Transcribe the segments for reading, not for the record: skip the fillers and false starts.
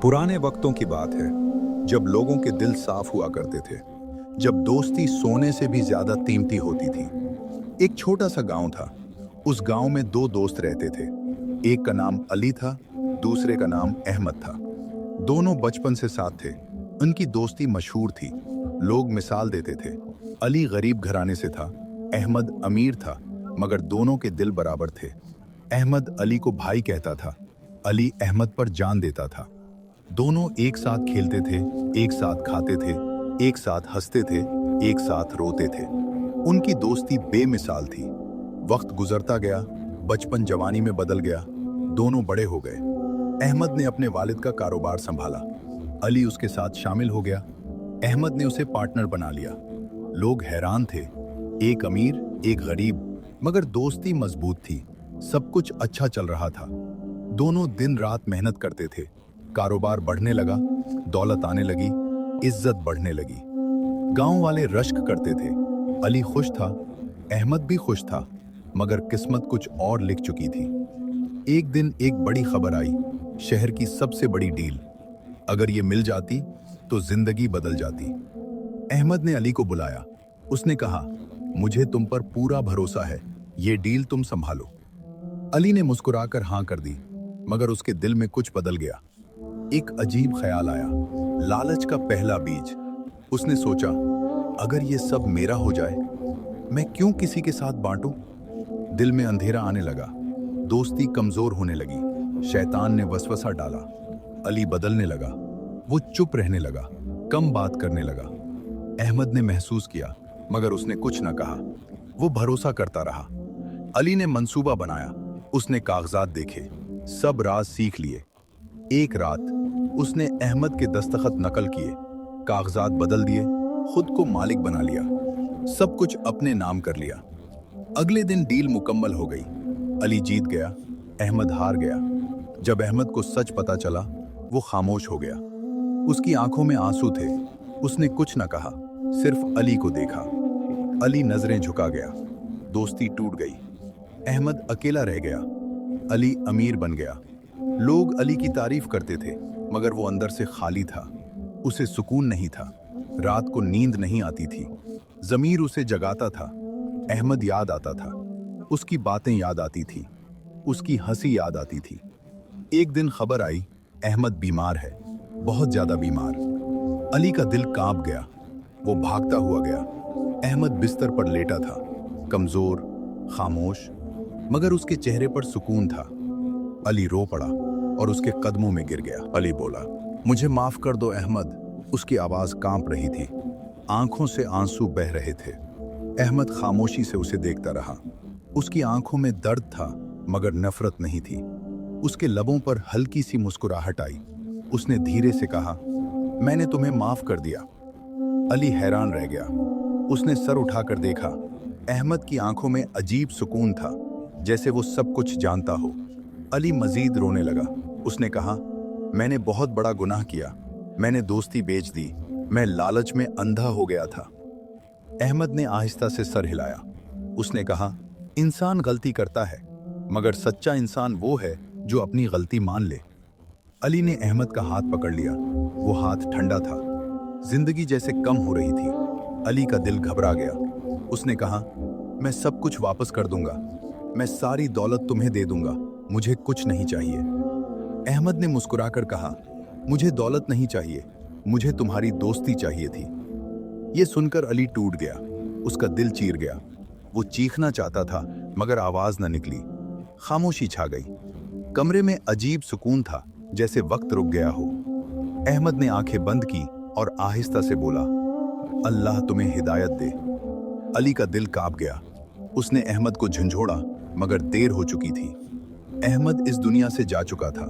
पुराने वक्तों की बात है, जब लोगों के दिल साफ हुआ करते थे, जब दोस्ती सोने से भी ज्यादा कीमती होती थी। एक छोटा सा गांव था। उस गांव में दो दोस्त रहते थे। एक का नाम अली था, दूसरे का नाम अहमद था। दोनों बचपन से साथ थे। उनकी दोस्ती मशहूर थी। लोग मिसाल देते थे। अली गरीब घराने से था, अहमद अमीर था, मगर दोनों के दिल बराबर थे। अहमद अली को भाई कहता था, अली अहमद पर जान देता था। दोनों एक साथ खेलते थे, एक साथ खाते थे, एक साथ हंसते थे, एक साथ रोते थे। उनकी दोस्ती बेमिसाल थी। वक्त गुजरता गया, बचपन जवानी में बदल गया। दोनों बड़े हो गए। अहमद ने अपने वालिद का कारोबार संभाला। अली उसके साथ शामिल हो गया। अहमद ने उसे पार्टनर बना लिया। लोग हैरान थे, एक अमीर एक गरीब, मगर दोस्ती मजबूत थी। सब कुछ अच्छा चल रहा था। दोनों दिन रात मेहनत करते थे। कारोबार बढ़ने लगा, दौलत आने लगी, इज्जत बढ़ने लगी। गांव वाले रश्क करते थे। अली खुश था, अहमद भी खुश था, मगर किस्मत कुछ और लिख चुकी थी। एक दिन एक बड़ी खबर आई, शहर की सबसे बड़ी डील। अगर ये मिल जाती तो जिंदगी बदल जाती। अहमद ने अली को बुलाया। उसने कहा, मुझे तुम पर पूरा भरोसा है, ये डील तुम संभालो। अली ने मुस्कुराकर हां कर दी, मगर उसके दिल में कुछ बदल गया। एक अजीब ख्याल आया, लालच का पहला बीज। उसने सोचा, अगर ये सब मेरा हो जाए, मैं क्यों किसी के साथ बांटूं? दिल में अंधेरा आने लगा। दोस्ती कमजोर होने लगी। शैतान ने वसवसा डाला। अली बदलने लगा। वो चुप रहने लगा, कम बात करने लगा। अहमद ने महसूस किया, मगर उसने कुछ न कहा। वो भरोसा करता रहा। अली ने मंसूबा बनाया। उसने कागजात देखे, सब राज सीख लिए। एक रात उसने अहमद के दस्तखत नकल किए, कागजात बदल दिए, खुद को मालिक बना लिया, सब कुछ अपने नाम कर लिया। अगले दिन डील मुकम्मल हो गई। अली जीत गया, अहमद हार गया। जब अहमद को सच पता चला, वो खामोश हो गया। उसकी आंखों में आंसू थे। उसने कुछ न कहा, सिर्फ अली को देखा। अली नजरें झुका गया। दोस्ती टूट गई। अहमद अकेला रह गया। अली अमीर बन गया। लोग अली की तारीफ करते थे, मगर वो अंदर से खाली था। उसे सुकून नहीं था। रात को नींद नहीं आती थी। ज़मीर उसे जगाता था। अहमद याद आता था। उसकी बातें याद आती थी। उसकी हंसी याद आती थी। एक दिन खबर आई, अहमद बीमार है, बहुत ज्यादा बीमार। अली का दिल कांप गया। वो भागता हुआ गया। अहमद बिस्तर पर लेटा था, कमजोर, खामोश, मगर उसके चेहरे पर सुकून था। अली रो पड़ा और उसके कदमों में गिर गया। अली बोला, मुझे माफ कर दो अहमद। उसकी आवाज कांप रही थी, आंखों से आंसू बह रहे थे। अहमद खामोशी से उसे देखता रहा। उसकी आंखों में दर्द था, मगर नफरत नहीं थी। उसके लबों पर हल्की सी मुस्कुराहट आई। उसने धीरे से कहा, मैंने तुम्हें माफ कर दिया। अली हैरान रह गया। उसने सर उठाकर देखा। अहमद की आंखों में अजीब सुकून था, जैसे वो सब कुछ जानता हो। अली मजीद रोने लगा। उसने कहा, मैंने बहुत बड़ा गुनाह किया। मैंने दोस्ती बेच दी। मैं लालच में अंधा हो गया था। अहमद ने आहिस्ता से सर हिलाया। उसने कहा, इंसान गलती करता है, मगर सच्चा इंसान वो है जो अपनी गलती मान ले। अली ने अहमद का हाथ पकड़ लिया। वो हाथ ठंडा था। जिंदगी जैसे कम हो रही थी। अली का दिल घबरा गया। उसने कहा, मैं सब कुछ वापस कर दूंगा। मैं सारी दौलत तुम्हें दे दूंगा। मुझे कुछ नहीं चाहिए। अहमद ने मुस्कुराकर कहा, मुझे दौलत नहीं चाहिए, मुझे तुम्हारी दोस्ती चाहिए थी। ये सुनकर अली टूट गया। उसका दिल चीर गया। वो चीखना चाहता था, मगर आवाज न निकली। खामोशी छा गई। कमरे में अजीब सुकून था, जैसे वक्त रुक गया हो। अहमद ने आंखें बंद की और आहिस्ता से बोला, अल्लाह तुम्हें हिदायत दे। अली का दिल कांप गया। उसने अहमद को झंझोड़ा, मगर देर हो चुकी थी। अहमद इस दुनिया से जा चुका था।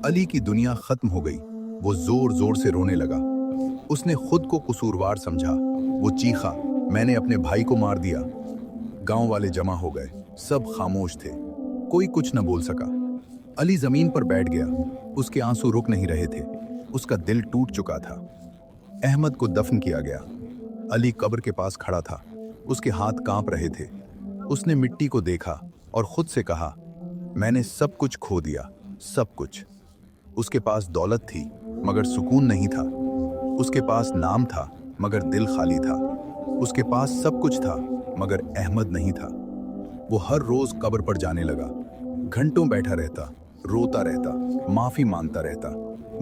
अली की दुनिया खत्म हो गई। वो जोर जोर से रोने लगा। उसने खुद को कसूरवार समझा। वो चीखा, मैंने अपने भाई को मार दिया। गांव वाले जमा हो गए। सब खामोश थे। कोई कुछ न बोल सका। अली जमीन पर बैठ गया। उसके आंसू रुक नहीं रहे थे। उसका दिल टूट चुका था। अहमद को दफन किया गया। अली कब्र के पास खड़ा था। उसके हाथ कांप रहे थे। उसने मिट्टी को देखा और खुद से कहा, मैंने सब कुछ खो दिया, सब कुछ। उसके पास दौलत थी मगर सुकून नहीं था। उसके पास नाम था मगर दिल खाली था। उसके पास सब कुछ था मगर अहमद नहीं था। वो हर रोज कब्र पर जाने लगा। घंटों बैठा रहता, रोता रहता, माफी मांगता रहता,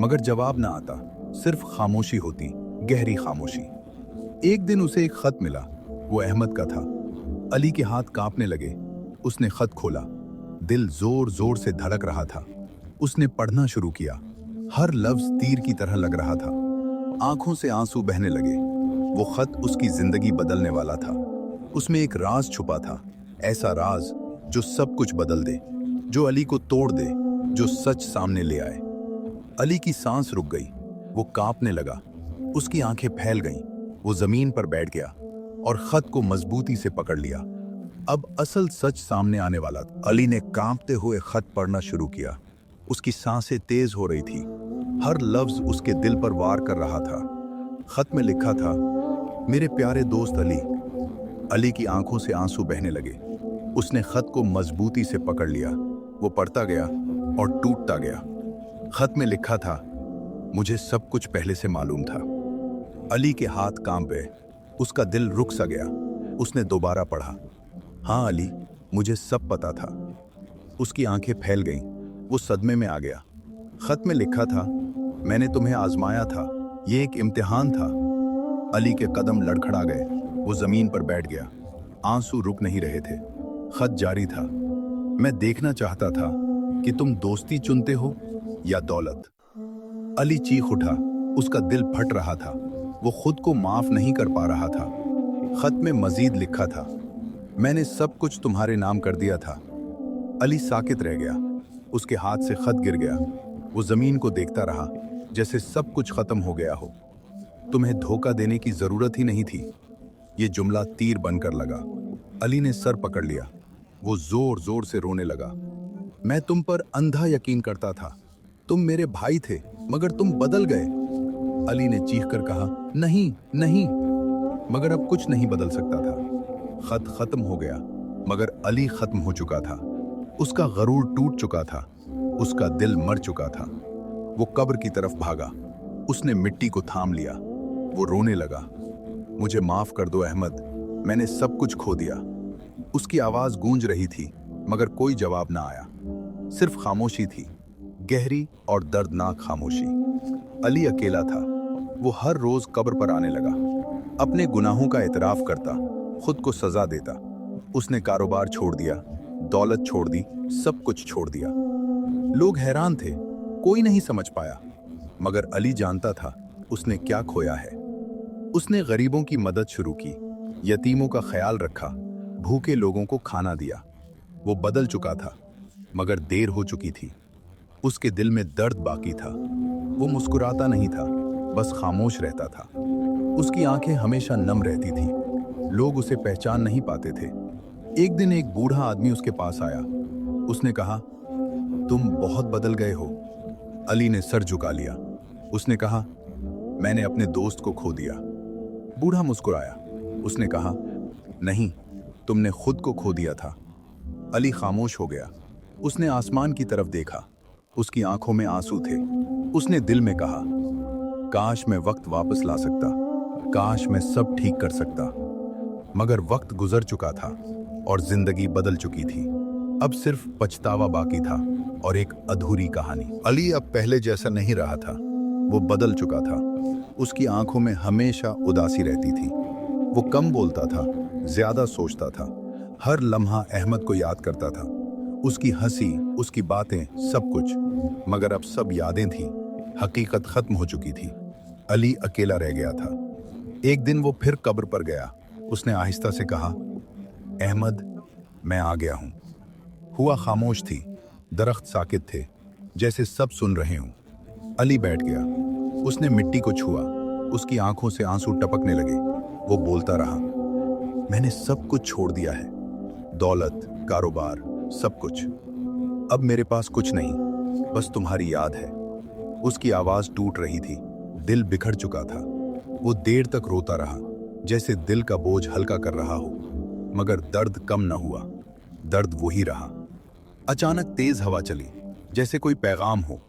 मगर जवाब ना आता। सिर्फ खामोशी होती, गहरी खामोशी। एक दिन उसे एक खत मिला। वो अहमद का था। अली के हाथ कांपने लगे। उसने खत खोला। दिल जोर जोर से धड़क रहा था। उसने पढ़ना शुरू किया। हर लफ्ज तीर की तरह लग रहा था। आंखों से आंसू बहने लगे। वो खत उसकी जिंदगी बदलने वाला था। उसमें एक राज छुपा था, ऐसा राज जो सब कुछ बदल दे, जो अली को तोड़ दे, जो सच सामने ले आए। अली की सांस रुक गई। वो कांपने लगा। उसकी आंखें फैल गईं। वो जमीन पर बैठ गया और खत को मजबूती से पकड़ लिया। अब असल सच सामने आने वाला था। अली ने कांपते हुए खत पढ़ना शुरू किया। उसकी सांसें तेज हो रही थी। हर लफ्ज उसके दिल पर वार कर रहा था। खत में लिखा था, मेरे प्यारे दोस्त अली। अली की आंखों से आंसू बहने लगे। उसने खत को मजबूती से पकड़ लिया। वो पढ़ता गया और टूटता गया। खत में लिखा था, मुझे सब कुछ पहले से मालूम था। अली के हाथ कांप गए। उसका दिल रुक सा गया। उसने दोबारा पढ़ा, हाँ अली, मुझे सब पता था। उसकी आंखें फैल गईं। वो सदमे में आ गया। खत में लिखा था, मैंने तुम्हें आजमाया था, ये एक इम्तिहान था। अली के कदम लड़खड़ा गए। वो जमीन पर बैठ गया। आंसू रुक नहीं रहे थे। खत जारी था, मैं देखना चाहता था कि तुम दोस्ती चुनते हो या दौलत। अली चीख उठा। उसका दिल फट रहा था। वो खुद को माफ नहीं कर पा रहा था। खत में मजीद लिखा था, मैंने सब कुछ तुम्हारे नाम कर दिया था। अली साकित रह गया। उसके हाथ से खत गिर गया। वो जमीन को देखता रहा, जैसे सब कुछ खत्म हो गया हो। तुम्हें धोखा देने की जरूरत ही नहीं थी। ये जुमला तीर बनकर लगा। अली ने सर पकड़ लिया। वो जोर जोर से रोने लगा। मैं तुम पर अंधा यकीन करता था। तुम मेरे भाई थे, मगर तुम बदल गए। अली ने चीखकर कहा, नहीं नहीं। मगर अब कुछ नहीं बदल सकता था। खत खत्म हो गया, मगर अली खत्म हो चुका था। उसका गरूर टूट चुका था। उसका दिल मर चुका था। वो कब्र की तरफ भागा। उसने मिट्टी को थाम लिया। वो रोने लगा, मुझे माफ कर दो अहमद, मैंने सब कुछ खो दिया। उसकी आवाज गूंज रही थी, मगर कोई जवाब ना आया। सिर्फ खामोशी थी, गहरी और दर्दनाक खामोशी। अली अकेला था। वो हर रोज कब्र पर आने लगा। अपने गुनाहों का एतराफ करता, खुद को सजा देता। उसने कारोबार छोड़ दिया, दौलत छोड़ दी, सब कुछ छोड़ दिया। लोग हैरान थे, कोई नहीं समझ पाया। मगर अली जानता था उसने क्या खोया है। उसने गरीबों की मदद शुरू की, यतीमों का ख्याल रखा, भूखे लोगों को खाना दिया। वो बदल चुका था, मगर देर हो चुकी थी। उसके दिल में दर्द बाकी था। वो मुस्कुराता नहीं था, बस खामोश रहता था। उसकी आंखें हमेशा नम रहती थी। लोग उसे पहचान नहीं पाते थे। एक दिन एक बूढ़ा आदमी उसके पास आया। उसने कहा, तुम बहुत बदल गए हो। अली ने सर झुका लिया। उसने कहा, मैंने अपने दोस्त को खो दिया। बूढ़ा मुस्कुराया। उसने कहा, नहीं, तुमने खुद को खो दिया था। अली खामोश हो गया। उसने आसमान की तरफ देखा। उसकी आंखों में आंसू थे। उसने दिल में कहा, काश मैं वक्त वापस ला सकता, काश मैं सब ठीक कर सकता। मगर वक्त गुजर चुका था और जिंदगी बदल चुकी थी। अब सिर्फ पछतावा बाकी था और एक अधूरी कहानी। अली अब पहले जैसा नहीं रहा था। वो बदल चुका था। उसकी आंखों में हमेशा उदासी रहती थी। वो कम बोलता था, ज्यादा सोचता था। हर लम्हा अहमद को याद करता था, उसकी हंसी, उसकी बातें, सब कुछ। मगर अब सब यादें थीं, हकीकत खत्म हो चुकी थी। अली अकेला रह गया था। एक दिन वो फिर कब्र पर गया। उसने आहिस्ता से कहा, अहमद, मैं आ गया हूं। हुआ खामोश थी। दरख्त साकित थे, जैसे सब सुन रहे हों। अली बैठ गया। उसने मिट्टी को छुआ। उसकी आंखों से आंसू टपकने लगे। वो बोलता रहा, मैंने सब कुछ छोड़ दिया है, दौलत, कारोबार, सब कुछ। अब मेरे पास कुछ नहीं, बस तुम्हारी याद है। उसकी आवाज टूट रही थी, दिल बिखर चुका था। वो देर तक रोता रहा, जैसे दिल का बोझ हल्का कर रहा हो। मगर दर्द कम न हुआ। दर्द वही रहा। अचानक तेज हवा चली, जैसे कोई पैगाम हो।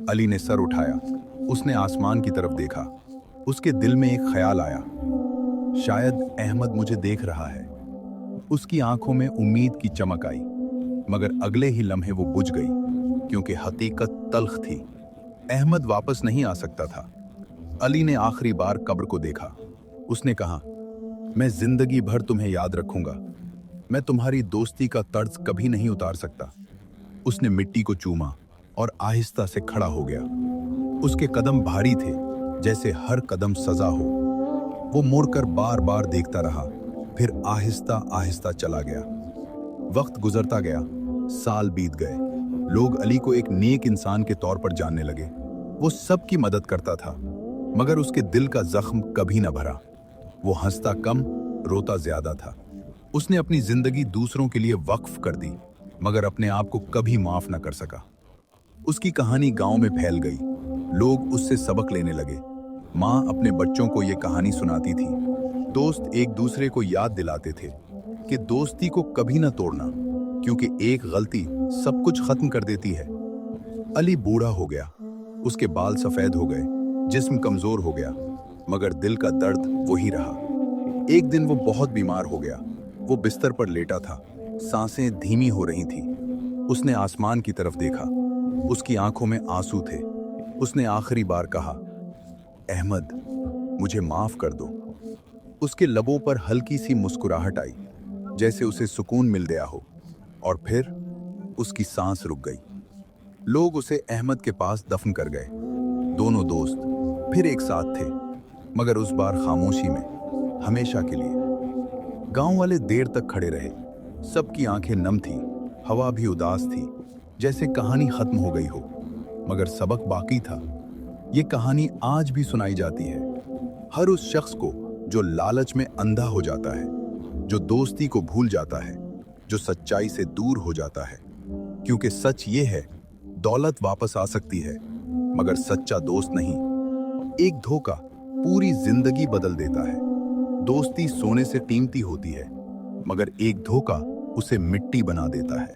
अली ने सर उठाया। उसने आसमान की तरफ देखा। उसके दिल में एक ख्याल आया, शायद अहमद मुझे देख रहा है। उसकी आंखों में उम्मीद की चमक आई, मगर अगले ही लम्हे वो बुझ गई, क्योंकि हकीकत तल्ख थी। अहमद वापस नहीं आ सकता था। अली ने आखिरी बार कब्र को देखा। उसने कहा, मैं जिंदगी भर तुम्हें याद रखूंगा। मैं तुम्हारी दोस्ती का तर्ज कभी नहीं उतार सकता। उसने मिट्टी को चूमा और आहिस्ता से खड़ा हो गया। उसके कदम भारी थे, जैसे हर कदम सजा हो। वो मुड़कर बार बार देखता रहा, फिर आहिस्ता आहिस्ता चला गया। वक्त गुजरता गया, साल बीत गए। लोग अली को एक नेक इंसान के तौर पर जानने लगे। वो सबकी मदद करता था, मगर उसके दिल का जख्म कभी न भरा। वो हंसता कम, रोता ज्यादा था। उसने अपनी जिंदगी दूसरों के लिए वक्फ कर दी, मगर अपने आप को कभी माफ न कर सका। उसकी कहानी गांव में फैल गई। लोग उससे सबक लेने लगे। माँ अपने बच्चों को ये कहानी सुनाती थी। दोस्त एक दूसरे को याद दिलाते थे कि दोस्ती को कभी न तोड़ना, क्योंकि एक गलती सब कुछ खत्म कर देती है। अली बूढ़ा हो गया। उसके बाल सफेद हो गए, जिस्म कमजोर हो गया, मगर दिल का दर्द वही रहा। एक दिन वो बहुत बीमार हो गया। वो बिस्तर पर लेटा था, सांसें धीमी हो रही थीं। उसने आसमान की तरफ देखा। उसकी आंखों में आंसू थे। उसने आखिरी बार कहा, अहमद, मुझे माफ कर दो। उसके लबों पर हल्की सी मुस्कुराहट आई, जैसे उसे सुकून मिल गया हो। और फिर उसकी सांस रुक गई। लोग उसे अहमद के पास दफन कर गए। दोनों दोस्त फिर एक साथ थे, मगर उस बार खामोशी में, हमेशा के लिए। गांव वाले देर तक खड़े रहे। सबकी आंखें नम थीं, हवा भी उदास थी, जैसे कहानी खत्म हो गई हो, मगर सबक बाकी था। ये कहानी आज भी सुनाई जाती है, हर उस शख्स को जो लालच में अंधा हो जाता है, जो दोस्ती को भूल जाता है, जो सच्चाई से दूर हो जाता है। क्योंकि सच ये है, दौलत वापस आ सकती है, मगर सच्चा दोस्त नहीं। एक धोखा पूरी जिंदगी बदल देता है। दोस्ती सोने से कीमती होती है, मगर एक धोखा उसे मिट्टी बना देता है।